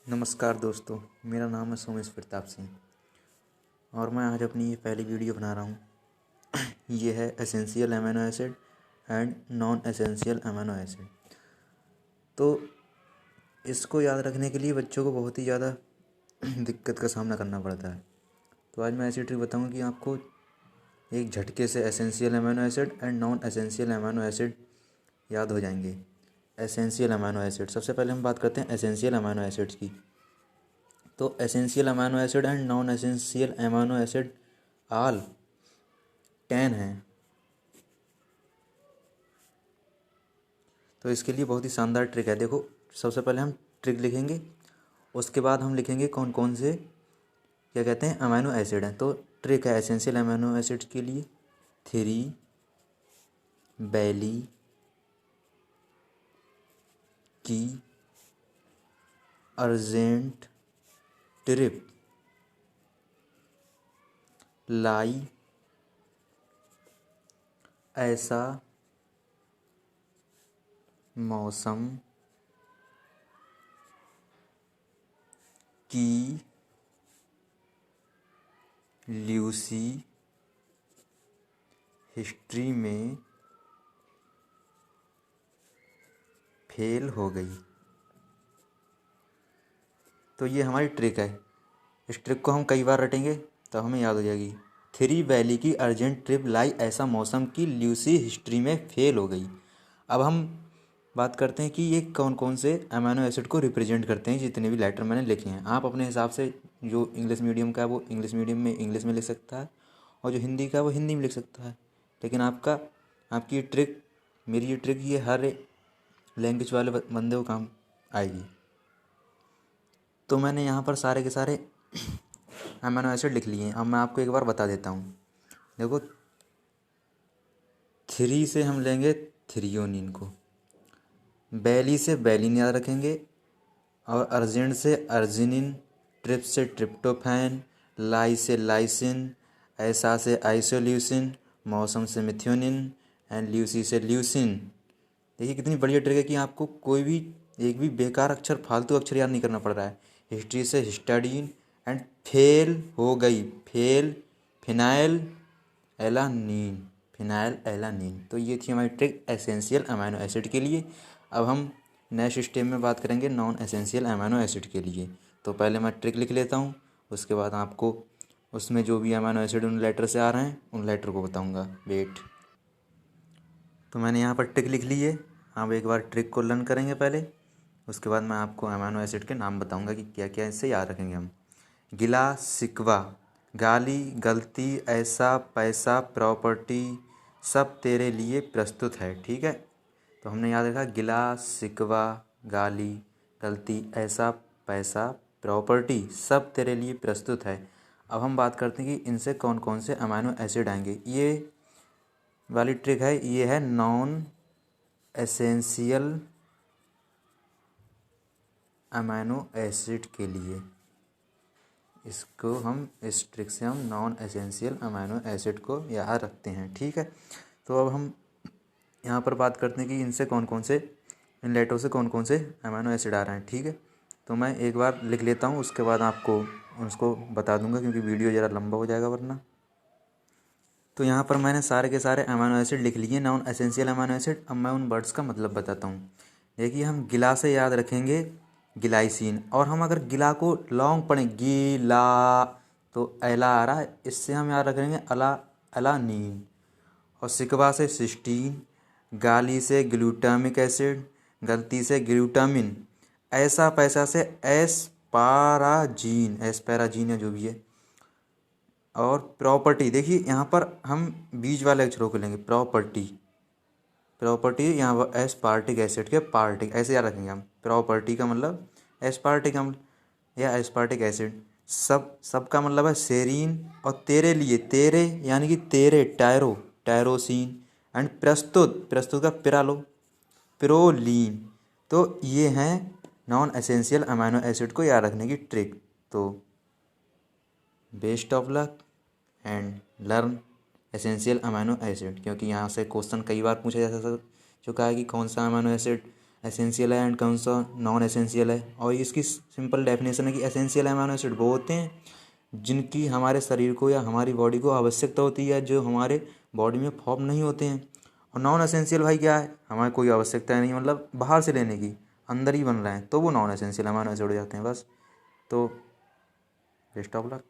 नमस्कार दोस्तों, मेरा नाम है सोमेश प्रताप सिंह और मैं आज अपनी ये पहली वीडियो बना रहा हूँ। ये है essential amino acid and non essential amino acid. तो इसको याद रखने के लिए बच्चों को बहुत ही ज़्यादा दिक्कत का सामना करना पड़ता है। तो आज मैं ऐसी ट्रिक बताऊँगा कि आपको एक झटके से essential amino acid and non essential amino acid याद हो जाएंगे। एसेंशियल अमीनो एसिड, सबसे पहले हम बात करते हैं एसेंशियल अमीनो एसिड्स की। तो essential amino acid and non essential amino acid all 10 हैं। तो इसके लिए बहुत ही शानदार ट्रिक है। देखो, सबसे पहले हम ट्रिक लिखेंगे, उसके बाद हम लिखेंगे कौन कौन से क्या कहते हैं अमीनो एसिड हैं। तो ट्रिक है एसेंशियल अमीनो एसिड के लिए 3 वैली की अर्जेंट ट्रिप लाई ऐसा मौसम की ल्यूसी हिस्ट्री में फेल हो गई। तो ये हमारी ट्रिक है। इस ट्रिक को हम कई बार रटेंगे तो हमें याद हो जाएगी। 3 वैली की अर्जेंट ट्रिप लाई ऐसा मौसम की ल्यूसी हिस्ट्री में फेल हो गई। अब हम बात करते हैं कि ये कौन कौन से अमीनो एसिड को रिप्रेजेंट करते हैं। जितने भी लेटर मैंने लिखे हैं, आप अपने हिसाब से, जो इंग्लिश मीडियम का है वो इंग्लिश मीडियम में इंग्लिश में लिख सकता है और जो हिंदी का है वो हिंदी में लिख सकता है। लेकिन आपकी ये ट्रिक, मेरी ये ट्रिक, ये हर लैंग्वेज वाले बंदे को काम आएगी। तो मैंने यहाँ पर सारे के सारे अमीनो एसिड लिख लिए हैं। अब मैं आपको एक बार बता देता हूँ। देखो, 3 से हम लेंगे थ्रियोनिन को, वैली से वैलिन याद रखेंगे, और अर्जेंट से अर्जिनिन, ट्रिप से ट्रिप्टोफैन, लाई से लाइसिन, ऐसा से आइसोल्यूसिन, मौसम से मिथ्योनिन एंड ल्यूसी से ल्यूसिन। देखिए कितनी बढ़िया ट्रिक है कि आपको कोई भी एक भी बेकार अक्षर, फालतू अक्षर याद नहीं करना पड़ रहा है। हिस्ट्री से हिस्टाडीन एंड फेल हो गई, fail phenyl alanine, phenyl alanine. तो ये थी हमारी ट्रिक एसेंशियल अमीनो एसिड के लिए। अब हम नेक्स्ट स्टेप में बात करेंगे नॉन एसेंशियल अमीनो एसिड के लिए। तो पहले मैं ट्रिक लिख लेता हूँ, उसके बाद आपको उसमें जो भी अमीनो एसिड उन लेटर से आ रहे हैं उन लेटर को बताऊँगा। वेट, तो मैंने यहाँ पर ट्रिक लिख ली है। आप एक बार ट्रिक को लर्न करेंगे पहले, उसके बाद मैं आपको अमीनो एसिड के नाम बताऊंगा कि क्या क्या इससे याद रखेंगे हम। गिला, शिकवा, गाली, गलती, ऐसा, पैसा, प्रॉपर्टी, सब तेरे लिए प्रस्तुत है। ठीक है, तो हमने याद रखा गिला, शिकवा, गाली, गलती, ऐसा, पैसा, प्रॉपर्टी, सब तेरे लिए प्रस्तुत है। अब हम बात करते हैं कि इनसे कौन कौन से अमीनो एसिड आएंगे। ये वाली ट्रिक है, ये है नॉन एसेंशियल अमीनो एसिड के लिए। इसको हम, इस ट्रिक से हम नॉन एसेंशियल अमीनो एसिड को याद रखते हैं। ठीक है, तो अब हम यहाँ पर बात करते हैं कि इनसे कौन कौन से, इन लेटरों से कौन कौन से अमीनो एसिड आ रहे हैं। ठीक है, तो मैं एक बार लिख लेता हूँ, उसके बाद आपको उसको बता दूंगा क्योंकि वीडियो ज़रा लंबा हो जाएगा वरना। तो यहाँ पर मैंने सारे के सारे अमीनो एसिड लिख लिए, नॉन एसेंशियल अमीनो एसिड। अब मैं उन वर्ड्स का मतलब बताता हूँ। देखिए, हम गिला से याद रखेंगे गिलाइसिन, और हम अगर गिला को लॉन्ग पढ़ें गीला तो एला आ रहा है, इससे हम याद रखेंगे अला, अलानीन। और शिकवा से सिस्टीन, गाली से ग्लूटामिक एसिड, गलती से ग्लूटामिन, ऐसा पैसा से एस्पाराजीन, एस्पैराजीन या जो भी है। और प्रॉपर्टी, देखिए यहाँ पर हम बीच वाले अक्षरों को लेंगे, प्रॉपर्टी, प्रॉपर्टी यहाँ पर एस्पार्टिक एसिड के पार्टिक, ऐसे याद रखेंगे हम। प्रॉपर्टी का मतलब एस्पार्टिक अम्ल या एस्पार्टिक एसिड। सब का मतलब है सेरीन, और तेरे लिए, तेरे यानी कि तेरे, टायरो, टायरोसिन, एंड प्रस्तुत का पिरा लो, प्रोलीन। तो ये हैं नॉन एसेंशियल अमीनो एसिड को याद रखने की ट्रिक। तो best of luck and learn essential amino acid, क्योंकि यहाँ से क्वेश्चन कई बार पूछा जा चुका है कि कौन सा अमीनो एसिड एसेंशियल है एंड कौन सा नॉन एसेंशियल है। और इसकी सिंपल डेफिनेशन है कि एसेंशियल अमीनो एसिड वो होते हैं जिनकी हमारे शरीर को या हमारी बॉडी को आवश्यकता होती है, जो हमारे बॉडी में फॉर्म नहीं होते हैं। और नॉन एसेंशियल भाई क्या है, हमारी कोई आवश्यकता नहीं, मतलब बाहर से लेने की, अंदर ही बन रहे हैं, तो वो नॉन एसेंशियल अमीनो एसिड हो जाते हैं बस। तो बेस्ट ऑफ लक।